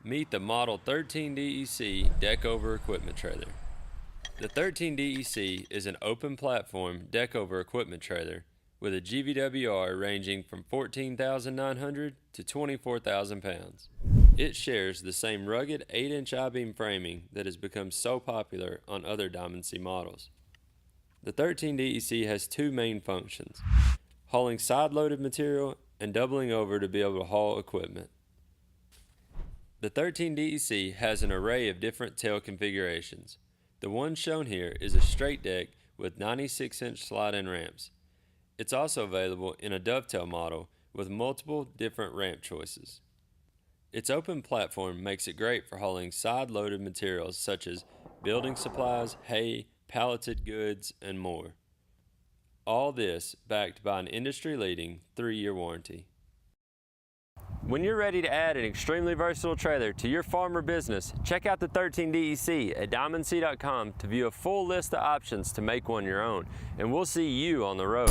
Meet the Model 13 DEC deck over equipment trailer. The 13 DEC is an open platform deck over equipment trailer with a GVWR ranging from 14,900 to 24,000 pounds. It shares the same rugged 8-inch I-beam framing that has become so popular on other Diamond C models. The 13 DEC has two main functions: hauling side-loaded material and doubling over to be able to haul equipment. The 13 DEC has an array of different tail configurations. The one shown here is a straight deck with 96-inch slide-in ramps. It's also available in a dovetail model with multiple different ramp choices. Its open platform makes it great for hauling side-loaded materials such as building supplies, hay, palleted goods, and more. All this backed by an industry-leading 3-year warranty. When you're ready to add an extremely versatile trailer to your farm or business, check out the 13 DEC at diamondc.com to view a full list of options to make one your own, and we'll see you on the road.